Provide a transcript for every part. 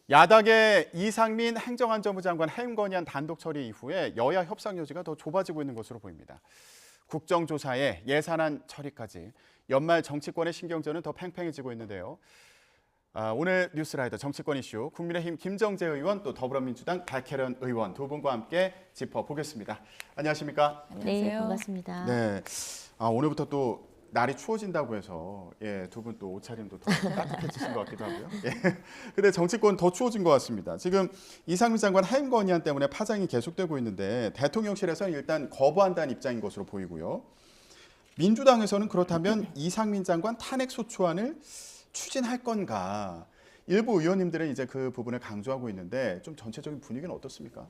야당의 이상민 행정안전부 장관 해임 건의안 단독 처리 이후에 여야 협상 여지가 더 좁아지고 있는 것으로 보입니다. 국정조사에 예산안 처리까지 연말 정치권의 신경전은 더 팽팽해지고 있는데요. 오늘 뉴스라이더 정치권 이슈 국민의힘 김정재 의원 또 더불어민주당 박혜련 의원 두 분과 함께 짚어보겠습니다. 안녕하십니까? 네, 반갑습니다. 네, 오늘부터 또 날이 추워진다고 해서 두 분 또 옷차림도 더 따뜻해지신 것 같기도 하고요. 근데 정치권 더 추워진 것 같습니다. 지금 이상민 장관 해임 건의안 때문에 파장이 계속되고 있는데 대통령실에서는 일단 거부한다는 입장인 것으로 보이고요. 민주당에서는 그렇다면 이상민 장관 탄핵 소추안을 추진할 건가? 일부 의원님들은 이제 그 부분을 강조하고 있는데 좀 전체적인 분위기는 어떻습니까?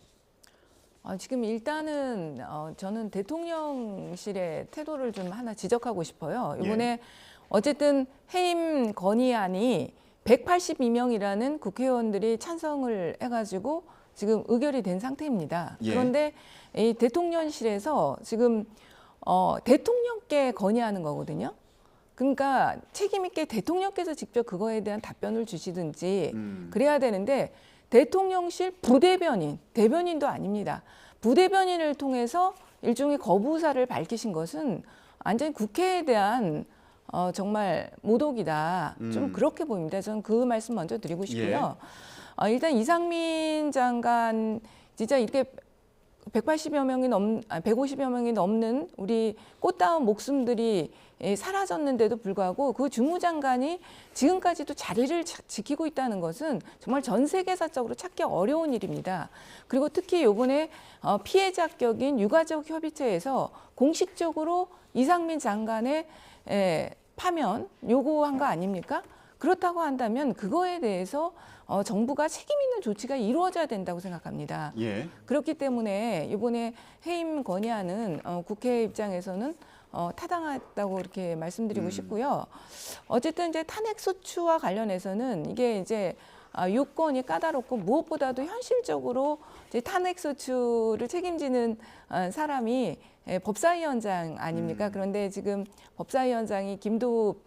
지금 일단은 저는 대통령실의 태도를 좀 하나 지적하고 싶어요. 이번에 어쨌든 해임 건의안이 182명이라는 국회의원들이 찬성을 해가지고 지금 의결이 된 상태입니다. 그런데 이 대통령실에서 지금 대통령께 건의하는 거거든요. 그러니까 책임 있게 대통령께서 직접 그거에 대한 답변을 주시든지 그래야 되는데 대통령실 부대변인, 대변인도 아닙니다. 부대변인을 통해서 일종의 거부사를 밝히신 것은 완전히 국회에 대한 정말 모독이다. 좀 그렇게 보입니다. 저는 그 말씀 먼저 드리고 싶고요. 일단 이상민 장관 진짜 이렇게 150여 명이 넘는 우리 꽃다운 목숨들이 사라졌는데도 불구하고 그 주무장관이 지금까지도 자리를 지키고 있다는 것은 정말 전 세계사적으로 찾기 어려운 일입니다. 그리고 특히 이번에 피해자격인 유가족 협의체에서 공식적으로 이상민 장관의 파면 요구한 거 아닙니까? 그렇다고 한다면 그거에 대해서 정부가 책임 있는 조치가 이루어져야 된다고 생각합니다. 그렇기 때문에 이번에 해임 건의안은 국회 입장에서는 타당하다고 이렇게 말씀드리고 싶고요. 어쨌든 이제 탄핵 소추와 관련해서는 이게 이제 요건이 까다롭고 무엇보다도 현실적으로 이제 탄핵 소추를 책임지는 사람이 법사위원장 아닙니까? 그런데 지금 법사위원장이 김도읍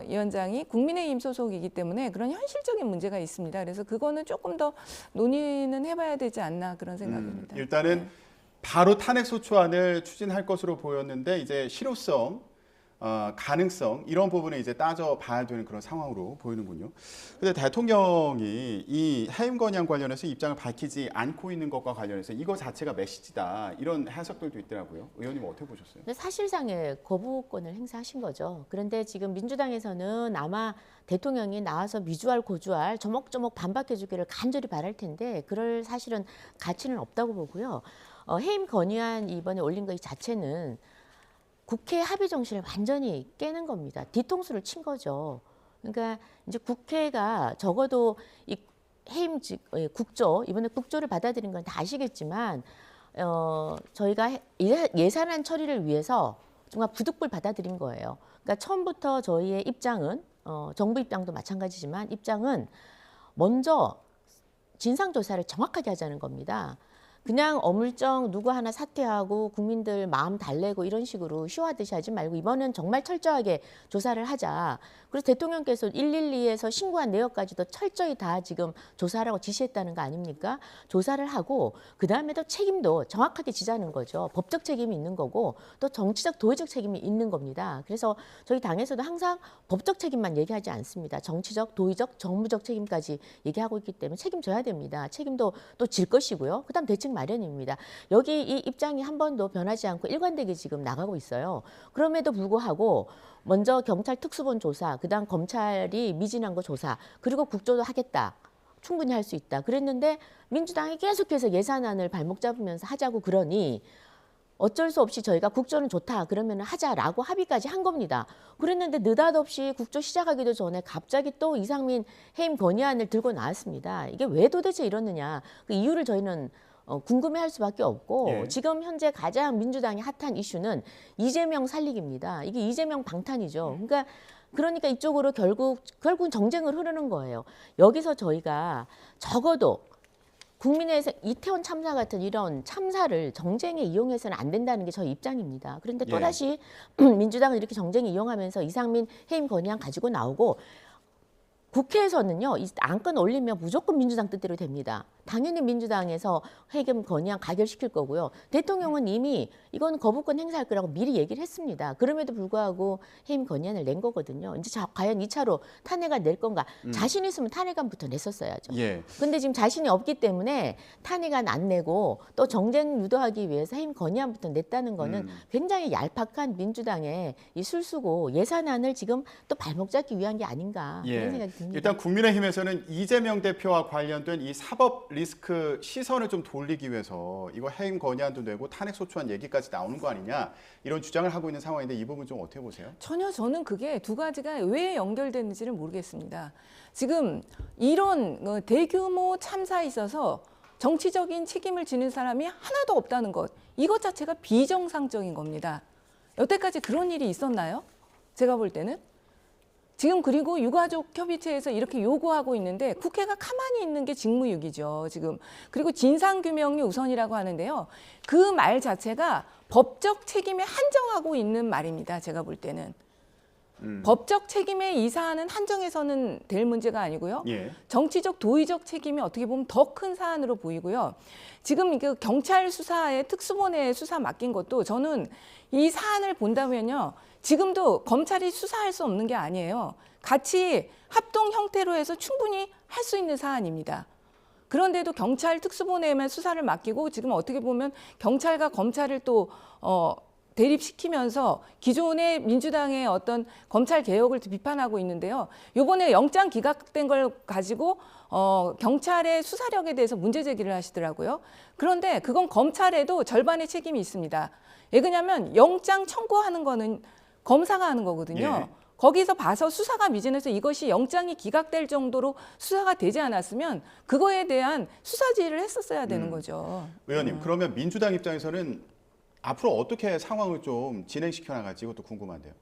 위원장이 국민의힘 소속이기 때문에 그런 현실적인 문제가 있습니다. 그래서 그거는 조금 더 논의는 해봐야 되지 않나 그런 생각입니다. 일단은 바로 탄핵 소추안을 추진할 것으로 보였는데 이제 실효성, 가능성 이런 부분을 이제 따져봐야 되는 그런 상황으로 보이는군요. 근데 대통령이 이 해임 건의안 관련해서 입장을 밝히지 않고 있는 것과 관련해서 이거 자체가 메시지다 이런 해석들도 있더라고요. 의원님 어떻게 보셨어요? 근데 사실상의 거부권을 행사하신 거죠. 그런데 지금 민주당에서는 아마 대통령이 나와서 미주알 고주알 조목조목 반박해 주기를 간절히 바랄 텐데 그럴 사실은 가치는 없다고 보고요. 해임 건의안 이번에 올린 거 이 자체는 국회 합의 정신을 완전히 깨는 겁니다. 뒤통수를 친 거죠. 그러니까 이제 국회가 적어도 이 해임 국조 이번에 국조를 받아들인 건 다 아시겠지만 저희가 예산안 처리를 위해서 정말 부득불 받아들인 거예요. 그러니까 처음부터 저희의 입장은 정부 입장도 마찬가지지만 입장은 먼저 진상조사를 정확하게 하자는 겁니다. 그냥 어물쩡 누구 하나 사퇴하고 국민들 마음 달래고 이런 식으로 쇼하듯이 하지 말고 이번엔 정말 철저하게 조사를 하자. 그래서 대통령께서 112에서 신고한 내역까지도 철저히 다 지금 조사하라고 지시했다는 거 아닙니까? 조사를 하고 그다음에도 책임도 정확하게 지자는 거죠. 법적 책임이 있는 거고 또 정치적 도의적 책임이 있는 겁니다. 그래서 저희 당에서도 항상 법적 책임만 얘기하지 않습니다. 정치적, 도의적, 정무적 책임까지 얘기하고 있기 때문에 책임져야 됩니다. 책임도 또 질 것이고요. 그다음 대책 마련입니다. 여기 이 입장이 한 번도 변하지 않고 일관되게 지금 나가고 있어요. 그럼에도 불구하고 먼저 경찰 특수본 조사, 그다음 검찰이 미진한 거 조사, 그리고 국조도 하겠다. 충분히 할 수 있다. 그랬는데 민주당이 계속해서 예산안을 발목 잡으면서 하자고 그러니 어쩔 수 없이 저희가 국조는 좋다 그러면 하자라고 합의까지 한 겁니다. 그랬는데 느닷없이 국조 시작하기도 전에 갑자기 또 이상민 해임 건의안을 들고 나왔습니다. 이게 왜 도대체 이러느냐. 그 이유를 저희는 궁금해할 수밖에 없고 지금 현재 가장 민주당이 핫한 이슈는 이재명 살리기입니다. 이게 이재명 방탄이죠. 그러니까 이쪽으로 결국은 정쟁을 흐르는 거예요. 여기서 저희가 적어도 국민의 이태원 참사 같은 이런 참사를 정쟁에 이용해서는 안 된다는 게 저희 입장입니다. 그런데 또다시 민주당은 이렇게 정쟁에 이용하면서 이상민 해임 건의안 가지고 나오고 국회에서는요, 이 안건 올리면 무조건 민주당 뜻대로 됩니다. 당연히 민주당에서 해임 건의안 가결시킬 거고요. 대통령은 이미 이건 거부권 행사할 거라고 미리 얘기를 했습니다. 그럼에도 불구하고 해임 건의안을 낸 거거든요. 이제 과연 2차로 탄핵안 낼 건가? 자신 있으면 탄핵안부터 냈었어야죠. 예. 근데 지금 자신이 없기 때문에 탄핵안 안 내고 또 정쟁 유도하기 위해서 해임 건의안부터 냈다는 거는 굉장히 얄팍한 민주당의 이 술수고 예산안을 지금 또 발목 잡기 위한 게 아닌가 그런 생각이 듭니다. 일단 국민의힘에서는 이재명 대표와 관련된 이 사법 리스크 시선을 좀 돌리기 위해서 이거 해임 건의안도 내고 탄핵 소추안 얘기까지 나오는 거 아니냐 이런 주장을 하고 있는 상황인데 이 부분 좀 어떻게 보세요? 전혀 저는 그게 두 가지가 왜 연결되는지를 모르겠습니다. 지금 이런 대규모 참사에 있어서 정치적인 책임을 지는 사람이 하나도 없다는 것, 이것 자체가 비정상적인 겁니다. 여태까지 그런 일이 있었나요? 제가 볼 때는. 지금 그리고 유가족협의체에서 이렇게 요구하고 있는데 국회가 가만히 있는 게 직무유기죠, 지금. 그리고 진상규명이 우선이라고 하는데요. 그 말 자체가 법적 책임에 한정하고 있는 말입니다, 제가 볼 때는. 법적 책임에 이 사안은 한정해서는 될 문제가 아니고요. 예. 정치적 도의적 책임이 어떻게 보면 더 큰 사안으로 보이고요. 지금 그 경찰 수사에 특수본에 수사 맡긴 것도 저는 이 사안을 본다면요. 지금도 검찰이 수사할 수 없는 게 아니에요. 같이 합동 형태로 해서 충분히 할 수 있는 사안입니다. 그런데도 경찰 특수본에만 수사를 맡기고 지금 어떻게 보면 경찰과 검찰을 또 대립시키면서 기존의 민주당의 어떤 검찰 개혁을 비판하고 있는데요. 이번에 영장 기각된 걸 가지고 경찰의 수사력에 대해서 문제 제기를 하시더라고요. 그런데 그건 검찰에도 절반의 책임이 있습니다. 왜 그러냐면 영장 청구하는 거는 검사가 하는 거거든요. 예. 거기서 봐서 수사가 미진해서 이것이 영장이 기각될 정도로 수사가 되지 않았으면 그거에 대한 수사 지휘를 했었어야 되는 거죠. 의원님, 그러면 민주당 입장에서는 앞으로 어떻게 상황을 좀 진행시켜 나갈지 이것도 궁금한데요.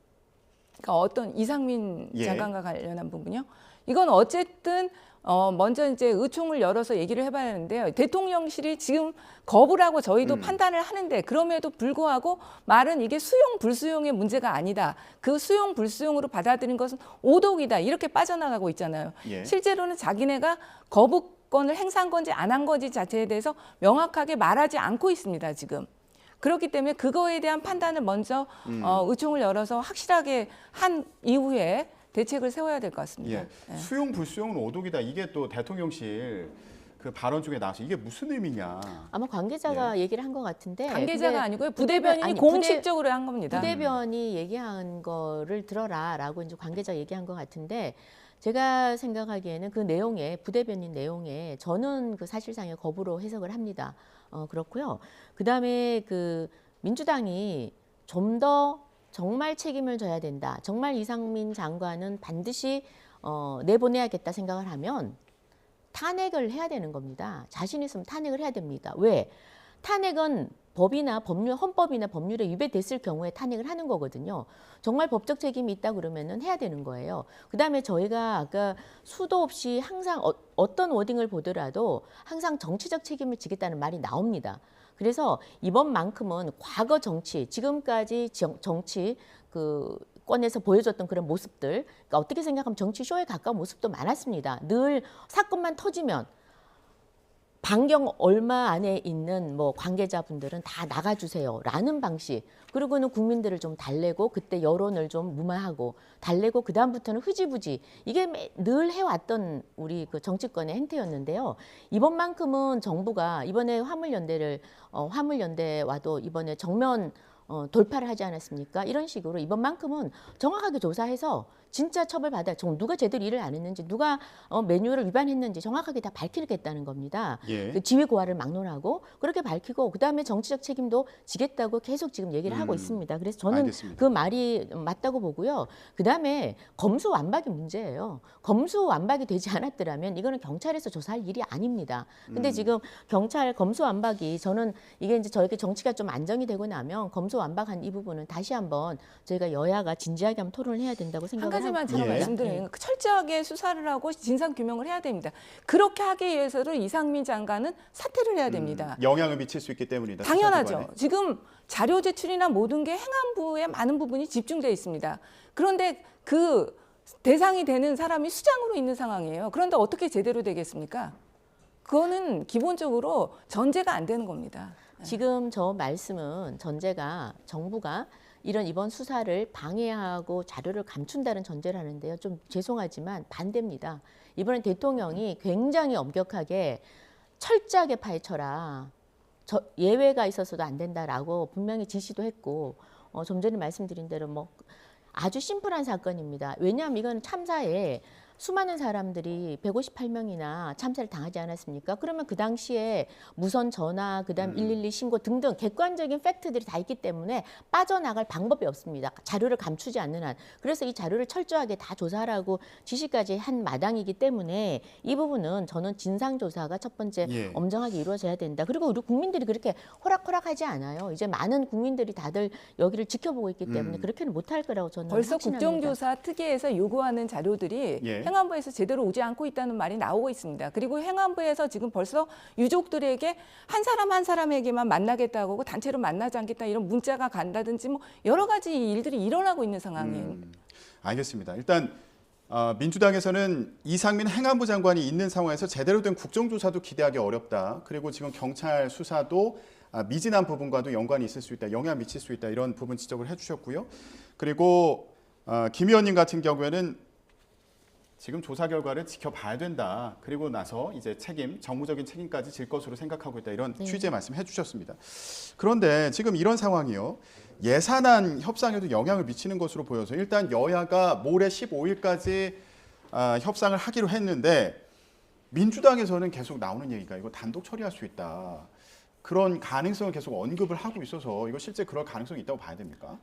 그러니까 어떤 이상민 예. 장관과 관련한 부분이요. 이건 어쨌든 먼저 이제 의총을 열어서 얘기를 해봐야 하는데요. 대통령실이 지금 거부를 하고 저희도 판단을 하는데 그럼에도 불구하고 말은 이게 수용 불수용의 문제가 아니다. 그 수용 불수용으로 받아들인 것은 오독이다. 이렇게 빠져나가고 있잖아요. 예. 실제로는 자기네가 거부권을 행사한 건지 안 한 건지 자체에 대해서 명확하게 말하지 않고 있습니다. 지금. 그렇기 때문에 그거에 대한 판단을 먼저 의총을 열어서 확실하게 한 이후에 대책을 세워야 될 것 같습니다. 예. 예. 수용 불수용은 오독이다. 이게 또 대통령실 그 발언 중에 나와서 이게 무슨 의미냐. 아마 관계자가 얘기를 한 것 같은데 관계자가 아니고요. 부대변- 부대변인이 아니, 공식적으로 한 겁니다. 부대변이 얘기한 거를 들어라라고 이제 관계자 얘기한 것 같은데 제가 생각하기에는 그 내용에 부대변인 내용에 저는 그 사실상의 거부로 해석을 합니다. 그렇고요. 그다음에 그 민주당이 좀 더 정말 책임을 져야 된다. 정말 이상민 장관은 반드시 내보내야겠다 생각을 하면 탄핵을 해야 되는 겁니다. 자신 있으면 탄핵을 해야 됩니다. 왜? 탄핵은 법이나 법률, 헌법이나 법률에 위배됐을 경우에 탄핵을 하는 거거든요. 정말 법적 책임이 있다 그러면은 해야 되는 거예요. 그다음에 저희가 아까 수도 없이 항상 어떤 워딩을 보더라도 항상 정치적 책임을 지겠다는 말이 나옵니다. 그래서 이번만큼은 과거 정치, 지금까지 정치 그 권에서 보여줬던 그런 모습들, 그러니까 어떻게 생각하면 정치 쇼에 가까운 모습도 많았습니다. 늘 사건만 터지면 반경 얼마 안에 있는 뭐 관계자분들은 다 나가주세요라는 방식. 그리고는 국민들을 좀 달래고 그때 여론을 좀 무마하고 달래고 그 다음부터는 흐지부지 이게 늘 해왔던 우리 그 정치권의 행태였는데요. 이번만큼은 정부가 이번에 화물연대와도 이번에 정면 돌파를 하지 않았습니까? 이런 식으로 이번만큼은 정확하게 조사해서 진짜 처벌받아 누가 제대로 일을 안 했는지 누가 매뉴얼을 위반했는지 정확하게 다 밝히겠다는 겁니다. 예. 그 지휘 고하를 막론하고 그렇게 밝히고 그다음에 정치적 책임도 지겠다고 계속 지금 얘기를 하고 있습니다. 그래서 저는 알겠습니다. 그 말이 맞다고 보고요. 그다음에 검수완박이 문제예요. 검수완박이 되지 않았더라면 이거는 경찰에서 조사할 일이 아닙니다. 근데 지금 경찰 검수완박이 저는 이게 이제 저희가 정치가 좀 안정이 되고 나면 검수완박한 이 부분은 다시 한번 저희가 여야가 진지하게 한번 토론을 해야 된다고 한 생각을 가지만 제가 예. 말씀드리는 건 철저하게 수사를 하고 진상 규명을 해야 됩니다. 그렇게 하기 위해서는 이상민 장관은 사퇴를 해야 됩니다. 영향을 미칠 수 있기 때문이다. 당연하죠. 수사기관에. 지금 자료 제출이나 모든 게 행안부에 많은 부분이 집중되어 있습니다. 그런데 그 대상이 되는 사람이 수장으로 있는 상황이에요. 그런데 어떻게 제대로 되겠습니까? 그거는 기본적으로 전제가 안 되는 겁니다. 지금 저 말씀은 전제가 정부가 이번 수사를 방해하고 자료를 감춘다는 전제를 하는데요. 좀 죄송하지만 반대입니다. 이번에 대통령이 굉장히 엄격하게 철저하게 파헤쳐라. 예외가 있어서도 안 된다라고 분명히 지시도 했고 좀 전에 말씀드린 대로 뭐 아주 심플한 사건입니다. 왜냐하면 이건 참사에 수많은 사람들이 158명이나 참사를 당하지 않았습니까? 그러면 그 당시에 무선 전화, 그다음 112 신고 등등 객관적인 팩트들이 다 있기 때문에 빠져나갈 방법이 없습니다. 자료를 감추지 않는 한. 그래서 이 자료를 철저하게 다 조사하라고 지시까지 한 마당이기 때문에 이 부분은 저는 진상조사가 첫 번째 예. 엄정하게 이루어져야 된다. 그리고 우리 국민들이 그렇게 호락호락하지 않아요. 이제 많은 국민들이 다들 여기를 지켜보고 있기 때문에 그렇게는 못할 거라고 저는 벌써 확신합니다. 국정조사 특위에서 요구하는 자료들이 예. 행안부에서 제대로 오지 않고 있다는 말이 나오고 있습니다. 그리고 행안부에서 지금 벌써 유족들에게 한 사람 한 사람에게만 만나겠다고 하고 단체로 만나지 않겠다 이런 문자가 간다든지 뭐 여러 가지 일들이 일어나고 있는 상황이에요. 알겠습니다. 일단 민주당에서는 이상민 행안부 장관이 있는 상황에서 제대로 된 국정조사도 기대하기 어렵다. 그리고 지금 경찰 수사도 미진한 부분과도 연관이 있을 수 있다. 영향 미칠 수 있다. 이런 부분 지적을 해주셨고요. 그리고 김 의원님 같은 경우에는 지금 조사 결과를 지켜봐야 된다. 그리고 나서 이제 정무적인 책임까지 질 것으로 생각하고 있다. 이런 취지의 말씀해 주셨습니다. 그런데 지금 이런 상황이요. 예산안 협상에도 영향을 미치는 것으로 보여서 일단 여야가 모레 15일까지 협상을 하기로 했는데 민주당에서는 계속 나오는 얘기가 이거 단독 처리할 수 있다. 그런 가능성을 계속 언급을 하고 있어서 이거 실제 그럴 가능성이 있다고 봐야 됩니까?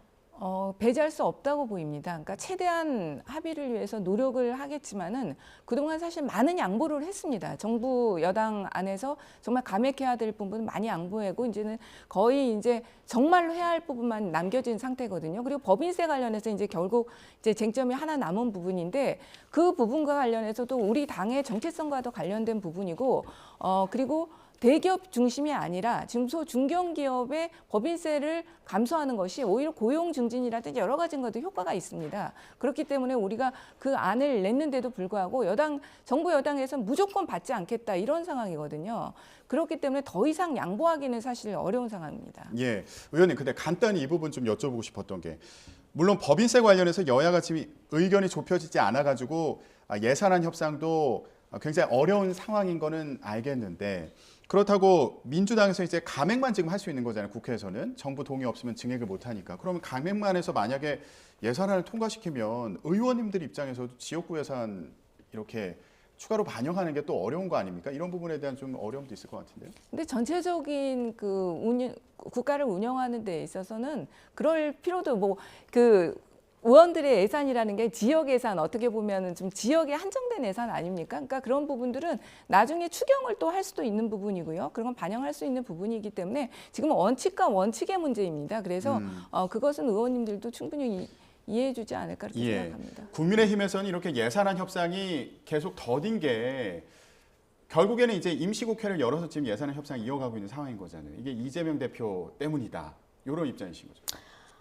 배제할 수 없다고 보입니다. 그러니까 최대한 합의를 위해서 노력을 하겠지만은 그동안 사실 많은 양보를 했습니다. 정부 여당 안에서 정말 감액해야 될 부분은 많이 양보하고 이제는 거의 이제 정말로 해야 할 부분만 남겨진 상태거든요. 그리고 법인세 관련해서 이제 결국 이제 쟁점이 하나 남은 부분인데 그 부분과 관련해서도 우리 당의 정체성과도 관련된 부분이고 그리고 대기업 중심이 아니라 중소 중견기업의 법인세를 감소하는 것이 오히려 고용 증진이라든지 여러 가지 것도 효과가 있습니다. 그렇기 때문에 우리가 그 안을 냈는데도 불구하고 정부 여당에서는 무조건 받지 않겠다 이런 상황이거든요. 그렇기 때문에 더 이상 양보하기는 사실 어려운 상황입니다. 예, 의원님 근데 간단히 이 부분 좀 여쭤보고 싶었던 게 물론 법인세 관련해서 여야가 지금 의견이 좁혀지지 않아가지고 예산안 협상도 굉장히 어려운 상황인 거는 알겠는데 그렇다고 민주당에서 이제 감액만 지금 할 수 있는 거잖아요. 국회에서는 정부 동의 없으면 증액을 못 하니까. 그러면 감액만 해서 만약에 예산안을 통과시키면 의원님들 입장에서도 지역구 예산 이렇게 추가로 반영하는 게 또 어려운 거 아닙니까? 이런 부분에 대한 좀 어려움도 있을 것 같은데요. 근데 전체적인 국가를 운영하는 데 있어서는 그럴 필요도 의원들의 예산이라는 게 지역 예산 어떻게 보면은 좀 지역에 한정된 예산 아닙니까? 그러니까 그런 부분들은 나중에 추경을 또 할 수도 있는 부분이고요. 그런 건 반영할 수 있는 부분이기 때문에 지금 원칙과 원칙의 문제입니다. 그래서 그것은 의원님들도 충분히 이해해주지 않을까 이렇게 생각합니다. 국민의힘에서는 이렇게 예산안 협상이 계속 더딘 게 결국에는 이제 임시국회를 열어서 지금 예산안 협상 이어가고 있는 상황인 거잖아요. 이게 이재명 대표 때문이다. 이런 입장이신 거죠.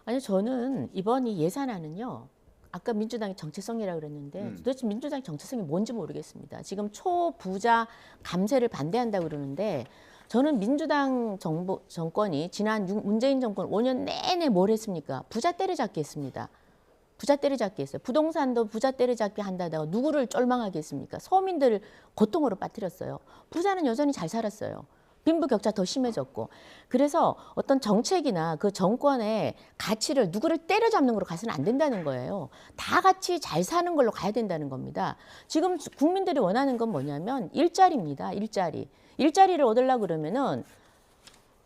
아니 저는 이번 이 예산안은요. 아까 민주당의 정체성이라고 그랬는데 도대체 민주당의 정체성이 뭔지 모르겠습니다. 지금 초부자 감세를 반대한다고 그러는데 저는 민주당 정권이 지난 문재인 정권 5년 내내 뭘 했습니까? 부자 때려잡기 했습니다. 부자 때려잡기 했어요. 부동산도 부자 때려잡기 한다다가 누구를 쫄망하게 했습니까? 서민들을 고통으로 빠뜨렸어요. 부자는 여전히 잘 살았어요. 빈부격차 더 심해졌고 그래서 어떤 정책이나 그 정권의 가치를 누구를 때려잡는 걸로 가서는 안 된다는 거예요. 다 같이 잘 사는 걸로 가야 된다는 겁니다. 지금 국민들이 원하는 건 뭐냐면 일자리입니다. 일자리를 얻으려고 그러면은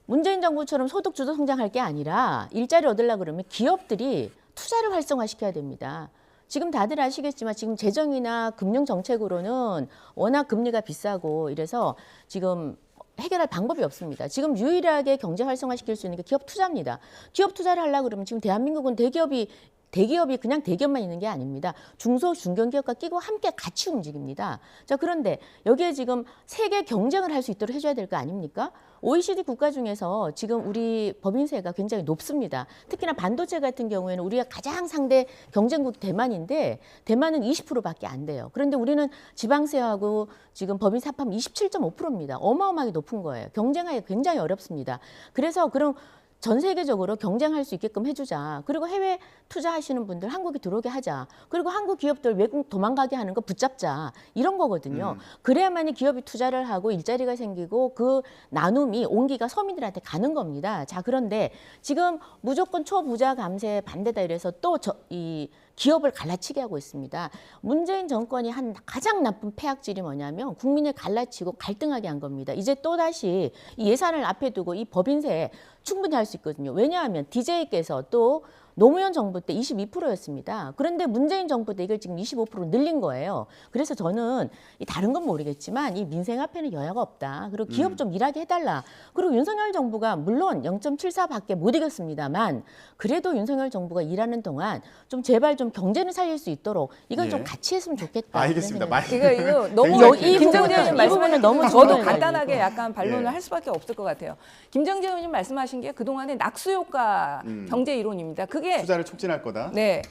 문재인 정부처럼 소득 주도 성장할 게 아니라 일자리를 얻으려고 그러면 기업들이 투자를 활성화시켜야 됩니다. 지금 다들 아시겠지만 지금 재정이나 금융 정책으로는 워낙 금리가 비싸고 이래서 지금 해결할 방법이 없습니다. 지금 유일하게 경제 활성화시킬 수 있는 게 기업 투자입니다. 기업 투자를 하려고 그러면 지금 대한민국은 대기업이 대기업이 그냥 대기업만 있는 게 아닙니다. 중소 중견기업과 끼고 함께 같이 움직입니다. 자, 그런데 여기에 지금 세계 경쟁을 할 수 있도록 해줘야 될 거 아닙니까? OECD 국가 중에서 지금 우리 법인세가 굉장히 높습니다. 특히나 반도체 같은 경우에는 우리가 가장 상대 경쟁국 대만인데 대만은 20%밖에 안 돼요. 그런데 우리는 지방세하고 지금 법인세 합하면 27.5%입니다. 어마어마하게 높은 거예요. 경쟁하기 굉장히 어렵습니다. 그래서 그럼 전 세계적으로 경쟁할 수 있게끔 해주자. 그리고 해외 투자하시는 분들 한국에 들어오게 하자. 그리고 한국 기업들 외국 도망가게 하는 거 붙잡자. 이런 거거든요. 그래야만이 기업이 투자를 하고 일자리가 생기고 그 나눔이 온기가 서민들한테 가는 겁니다. 자, 그런데 지금 무조건 초부자 감세 반대다 이래서 또 이 기업을 갈라치게 하고 있습니다. 문재인 정권이 한 가장 나쁜 폐악질이 뭐냐면 국민을 갈라치고 갈등하게 한 겁니다. 이제 또다시 이 예산을 앞에 두고 이 법인세 충분히 할 수 있거든요. 왜냐하면 DJ께서 또 노무현 정부 때 22%였습니다. 그런데 문재인 정부 때 이걸 지금 25% 늘린 거예요. 그래서 저는 다른 건 모르겠지만 이 민생 앞에는 여야가 없다. 그리고 기업 좀 일하게 해달라. 그리고 윤석열 정부가 물론 0.74밖에 못 이겼습니다만 그래도 윤석열 정부가 일하는 동안 좀 제발 좀 경제를 살릴 수 있도록 이건 좀 같이 했으면 좋겠다. 알겠습니다. 이거 너무 굉장히 김정재 의원님 말씀하신 너무 저도 중요해요, 간단하게 이거. 약간 반론을 예. 할 수밖에 없을 것 같아요. 김정재 의원님 말씀하신 게 그동안의 낙수효과 경제 이론입니다. 그게 투자를 촉진할 거다. 네.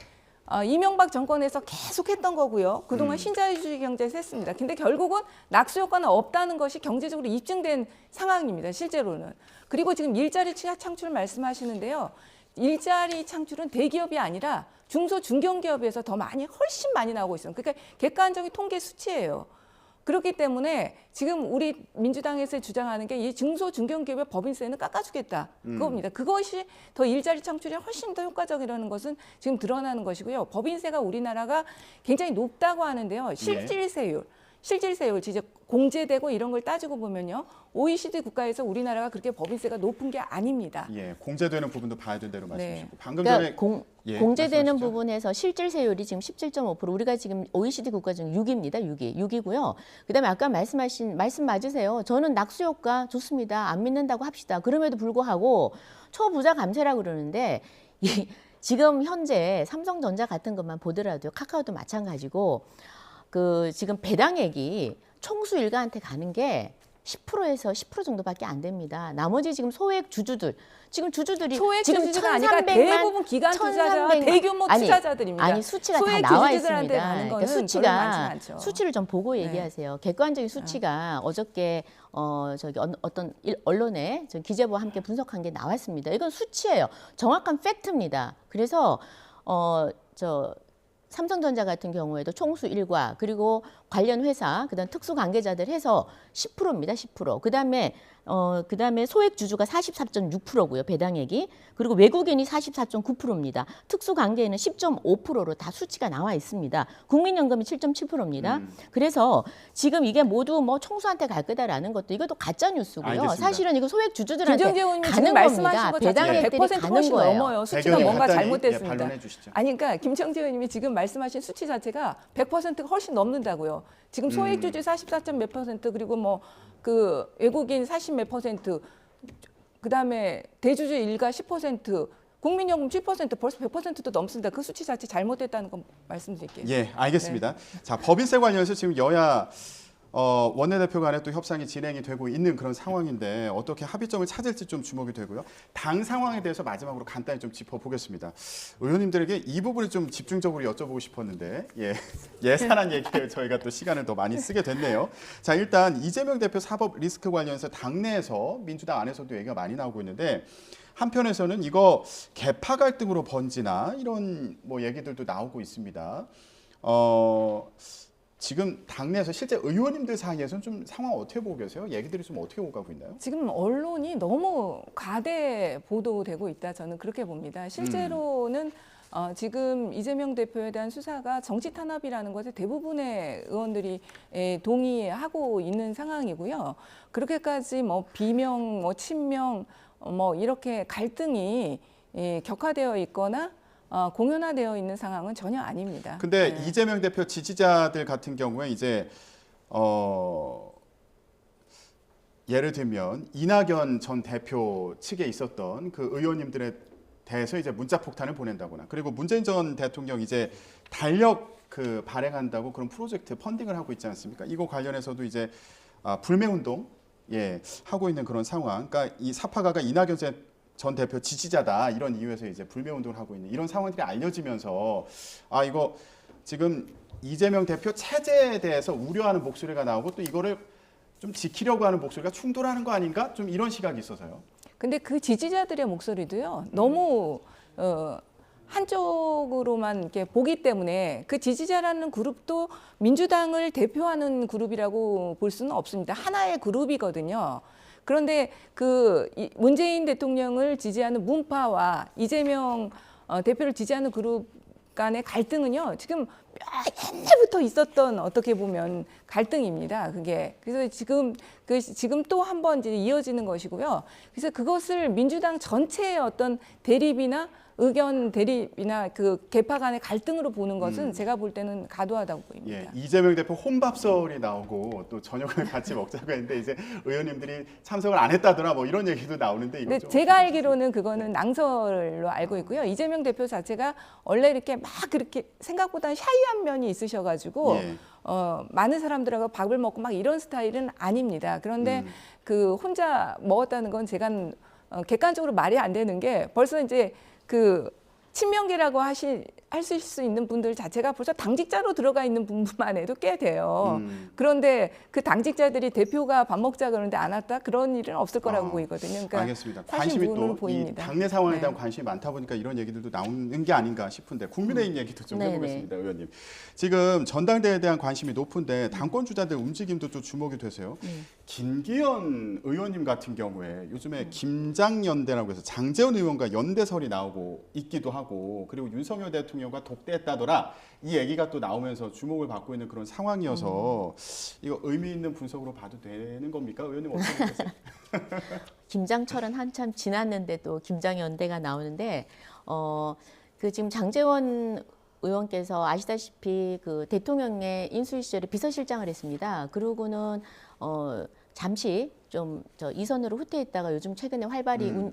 이명박 정권에서 계속 했던 거고요. 그동안 신자유주의 경제에서 했습니다. 근데 결국은 낙수효과는 없다는 것이 경제적으로 입증된 상황입니다. 실제로는. 그리고 지금 일자리 창출을 말씀하시는데요. 일자리 창출은 대기업이 아니라 중소 중견기업에서 더 많이 훨씬 많이 나오고 있습니다. 그러니까 객관적인 통계 수치예요. 그렇기 때문에 지금 우리 민주당에서 주장하는 게 이 중소 중견기업의 법인세는 깎아주겠다 그겁니다. 그것이 더 일자리 창출에 훨씬 더 효과적이라는 것은 지금 드러나는 것이고요. 법인세가 우리나라가 굉장히 높다고 하는데요. 실질세율, 이제 공제되고 이런 걸 따지고 보면요. OECD 국가에서 우리나라가 그렇게 법인세가 높은 게 아닙니다. 예, 공제되는 부분도 봐야 된다고 말씀하셨고 방금 그러니까 전에 공제되는 말씀하시죠? 부분에서 실질세율이 지금 17.5%, 우리가 지금 OECD 국가 중 6위입니다. 6위고요. 그다음에 아까 말씀 맞으세요. 저는 낙수효과 좋습니다. 안 믿는다고 합시다. 그럼에도 불구하고 초부자 감세라고 그러는데 지금 현재 삼성전자 같은 것만 보더라도 카카오도 마찬가지고 그 지금 배당액이 총수 일가한테 가는 게 10%에서 10% 정도밖에 안 됩니다. 나머지 지금 소액 주주들, 지금 주주들이 소액 지금 주주가 아니라 1,300만, 대부분 기관 투자자와 1,300만 대규모 투자자들입니다. 아니 수치가 다 소액 나와 주주들한테 있습니다. 가는 그러니까 거는 별로 많지 않죠. 수치를 좀 보고 얘기하세요. 객관적인 수치가 어저께 저기 어떤 언론에 기재부와 함께 분석한 게 나왔습니다. 이건 수치예요. 정확한 팩트입니다. 그래서 삼성전자 같은 경우에도 총수 일과 그리고 관련 회사, 그다음 특수 관계자들 해서 10%입니다. 10%. 그다음에 소액 주주가 44.6%고요. 배당액이. 그리고 외국인이 44.9%입니다. 특수 관계에는 10.5%로 다 수치가 나와 있습니다. 국민연금이 7.7%입니다. 그래서 지금 이게 모두 뭐 총수한테 갈 거다라는 것도 이것도 가짜 뉴스고요. 알겠습니다. 사실은 이거 소액 주주들한테 김정재 의원님 지금 가는 말씀하신 겁니다. 것 자체가 배당액들이 100% 가는 훨씬 거예요. 넘어요. 수치가 배경에 뭔가 간단히, 잘못됐습니다. 반론해 주시죠. 아니 그러니까 김정재 의원님이 지금 말씀하신 수치 자체가 100%가 훨씬 넘는다고요. 지금 소액주주 44몇 %, 그리고 뭐 그 외국인 40 몇 %, 그다음에 대주주 일가 10%, 국민연금 7%, 벌써 100%도 넘습니다. 그 수치 자체 잘못됐다는 건 말씀드릴게요. 예, 알겠습니다. 자, 법인세 관련해서 지금 여야 원내대표 간에 또 협상이 진행이 되고 있는 그런 상황인데 어떻게 합의점을 찾을지 좀 주목이 되고요. 당 상황에 대해서 마지막으로 간단히 좀 짚어보겠습니다. 의원님들에게 이 부분을 좀 집중적으로 여쭤보고 싶었는데 예산안 얘기에 저희가 또 시간을 더 많이 쓰게 됐네요. 자, 일단 이재명 대표 사법 리스크 관련해서 당내에서 민주당 안에서도 얘기가 많이 나오고 있는데 한편에서는 이거 계파 갈등으로 번지나 이런 뭐 얘기들도 나오고 있습니다. 지금 당내에서 실제 의원님들 사이에서는 좀 상황 어떻게 보고 계세요? 얘기들이 좀 어떻게 오가고 있나요? 지금 언론이 너무 과대 보도되고 있다. 저는 그렇게 봅니다. 실제로는 지금 이재명 대표에 대한 수사가 정치 탄압이라는 것에 대부분의 의원들이 동의하고 있는 상황이고요. 그렇게까지 뭐 비명, 뭐 친명, 뭐 이렇게 갈등이 격화되어 있거나 공연화되어 있는 상황은 전혀 아닙니다. 근데 이재명 대표 지지자들 같은 경우에 이제 예를 들면 이낙연 전 대표 측에 있었던 그 의원님들에 대해서 이제 문자 폭탄을 보낸다거나 그리고 문재인 전 대통령 이제 달력 그 발행한다고 그런 프로젝트 펀딩을 하고 있지 않습니까? 이거 관련해서도 이제 불매 운동 하고 있는 그런 상황. 그러니까 이 사파가가 이낙연 전 대표 지지자다 이런 이유에서 이제 불매 운동을 하고 있는 이런 상황들이 알려지면서 이거 지금 이재명 대표 체제에 대해서 우려하는 목소리가 나오고 또 이거를 좀 지키려고 하는 목소리가 충돌하는 거 아닌가? 좀 이런 시각이 있어서요. 근데 그 지지자들의 목소리도요. 너무 한쪽으로만 이렇게 보기 때문에 그 지지자라는 그룹도 민주당을 대표하는 그룹이라고 볼 수는 없습니다. 하나의 그룹이거든요. 그런데 문재인 대통령을 지지하는 문파와 이재명 대표를 지지하는 그룹 간의 갈등은요. 지금 옛날부터 있었던 어떻게 보면 갈등입니다. 그게 그래서 지금 또 한 번 이제 이어지는 것이고요. 그래서 그것을 민주당 전체의 어떤 대립이나 의견 대립이나 그 계파 간의 갈등으로 보는 것은 제가 볼 때는 과도하다고 보입니다. 이재명 대표 혼밥설이 나오고 또 저녁을 같이 먹자고 했는데 이제 의원님들이 참석을 안 했다더라 뭐 이런 얘기도 나오는데 이거 근데 제가 알기로는 그거는 낭설로 알고 있고요. 이재명 대표 자체가 원래 이렇게 막 그렇게 생각보다 샤이한 면이 있으셔가지고 많은 사람들하고 밥을 먹고 막 이런 스타일은 아닙니다. 그런데 그 혼자 먹었다는 건 제가 객관적으로 말이 안 되는 게 벌써 이제 그 친명계라고 하실 수 있는 분들 자체가 벌써 당직자로 들어가 있는 분만 해도 꽤 돼요. 그런데 그 당직자들이 대표가 밥 먹자 그러는데 안 왔다 그런 일은 없을 거라고 보이거든요. 그러니까 알겠습니다. 관심이 또 이 당내 상황에 대한 관심이 많다 보니까 이런 얘기들도 나오는 게 아닌가 싶은데 국민의힘 얘기도 좀 해보겠습니다, 의원님. 지금 전당대회에 대한 관심이 높은데 당권 주자들 움직임도 좀 주목이 되세요. 김기현 의원님 같은 경우에 요즘에 김장연대라고 해서 장제원 의원과 연대설이 나오고 있기도 하고 그리고 윤석열 대통령과 독대했다더라 이 얘기가 또 나오면서 주목을 받고 있는 그런 상황이어서 이거 의미 있는 분석으로 봐도 되는 겁니까? 의원님 어떻게 생각하세요? 김장철은 한참 지났는데도 김장연대가 나오는데 그 지금 장제원 의원께서 아시다시피 그 대통령의 인수위 시절에 비서실장을 했습니다. 그러고는 잠시 좀 이선으로 후퇴했다가 요즘 최근에 활발히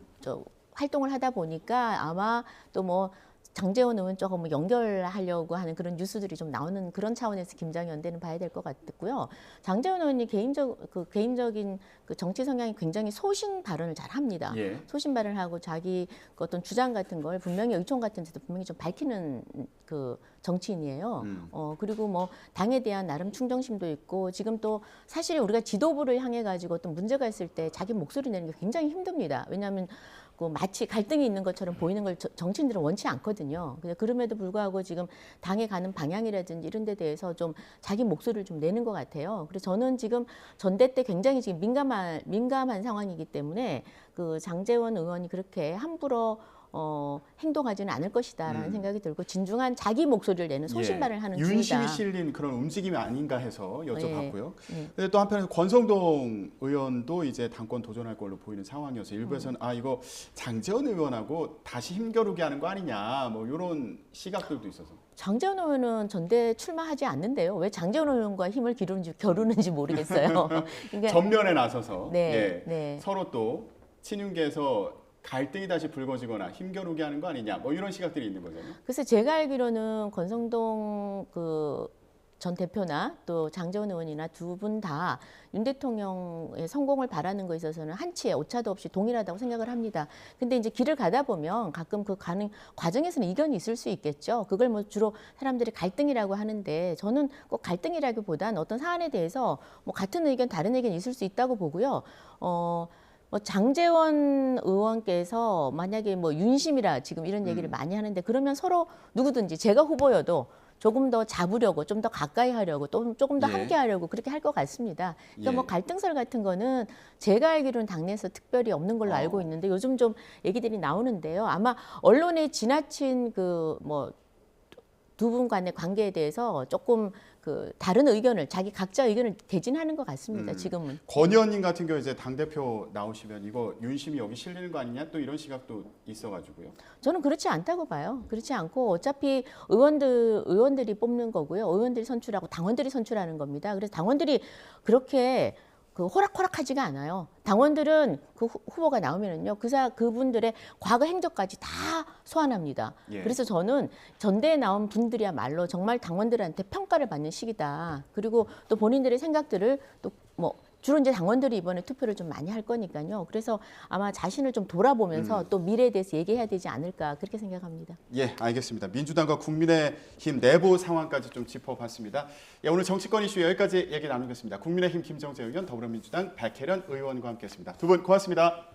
활동을 하다 보니까 아마 또 뭐 장제원 의원 쪽하고 뭐 연결하려고 하는 그런 뉴스들이 좀 나오는 그런 차원에서 김장연대는 봐야 될 것 같고요. 장제원 의원이 개인적인 그 정치 성향이 굉장히 소신 발언을 잘 합니다. 소신 발언을 하고 자기 그 어떤 주장 같은 걸 분명히 의총 같은 데도 분명히 좀 밝히는 그 정치인이에요. 그리고 뭐 당에 대한 나름 충정심도 있고 지금 또 사실 우리가 지도부를 향해 가지고 어떤 문제가 있을 때 자기 목소리 내는 게 굉장히 힘듭니다. 왜냐하면 마치 갈등이 있는 것처럼 보이는 걸 정치인들은 원치 않거든요. 그럼에도 불구하고 지금 당에 가는 방향이라든지 이런 데 대해서 좀 자기 목소리를 좀 내는 것 같아요. 그래서 저는 지금 전대 때 굉장히 지금 민감한 상황이기 때문에 그 장제원 의원이 그렇게 함부로 행동하지는 않을 것이다라는 생각이 들고 진중한 자기 목소리를 내는 소신발을 하는 중이다. 윤심이 실린 그런 움직임이 아닌가 해서 여쭤봤고요. 근데 또 한편에서 권성동 의원도 이제 당권 도전할 걸로 보이는 상황이어서 일부에서는 이거 장제원 의원하고 다시 힘겨루게 하는 거 아니냐 뭐 이런 시각들도 있어서. 장제원 의원은 전대 출마하지 않는데요. 왜 장제원 의원과 힘을 겨루는지 모르겠어요. 그러니까 전면에 나서서 네. 서로 또 친윤계에서 갈등이 다시 불거지거나 힘겨루게 하는 거 아니냐 뭐 이런 시각들이 있는 거잖아요. 그래서 제가 알기로는 권성동 전 대표나 또 장제원 의원이나 두 분 다 윤 대통령의 성공을 바라는 거에 있어서는 한치의 오차도 없이 동일하다고 생각을 합니다. 근데 이제 길을 가다 보면 가끔 그 가는 과정에서는 이견이 있을 수 있겠죠. 그걸 뭐 주로 사람들이 갈등이라고 하는데 저는 꼭 갈등이라기보다는 어떤 사안에 대해서 뭐 같은 의견, 다른 의견이 있을 수 있다고 보고요. 뭐 장제원 의원께서 만약에 뭐 윤심이라 지금 이런 얘기를 많이 하는데 그러면 서로 누구든지 제가 후보여도 조금 더 잡으려고 좀 더 가까이 하려고 또 조금 더 함께 하려고 그렇게 할 것 같습니다. 그러니까 뭐 갈등설 같은 거는 제가 알기로는 당내에서 특별히 없는 걸로 알고 있는데 요즘 좀 얘기들이 나오는데요. 아마 언론에 지나친 두 분 간의 관계에 대해서 조금 다른 의견을 자기 각자 의견을 개진하는 것 같습니다. 지금은. 권 의원님 같은 경우 이제 당 대표 나오시면 이거 윤심이 여기 실리는 거 아니냐 또 이런 시각도 있어가지고요. 저는 그렇지 않다고 봐요. 그렇지 않고 어차피 의원들이 뽑는 거고요. 의원들이 선출하고 당원들이 선출하는 겁니다. 그래서 당원들이 그렇게 그 호락호락하지가 않아요. 당원들은 그 후보가 나오면은요, 그분들의 과거 행적까지 다 소환합니다. 예. 그래서 저는 전대에 나온 분들이야말로 정말 당원들한테 평가를 받는 시기다. 그리고 또 본인들의 생각들을 또 뭐 주로 이제 당원들이 이번에 투표를 좀 많이 할 거니까요. 그래서 아마 자신을 좀 돌아보면서 또 미래에 대해서 얘기해야 되지 않을까 그렇게 생각합니다. 예, 알겠습니다. 민주당과 국민의힘 내부 상황까지 좀 짚어봤습니다. 예, 오늘 정치권 이슈 여기까지 얘기 나누겠습니다. 국민의힘 김정재 의원, 더불어민주당 박혜련 의원과 함께했습니다. 두 분 고맙습니다.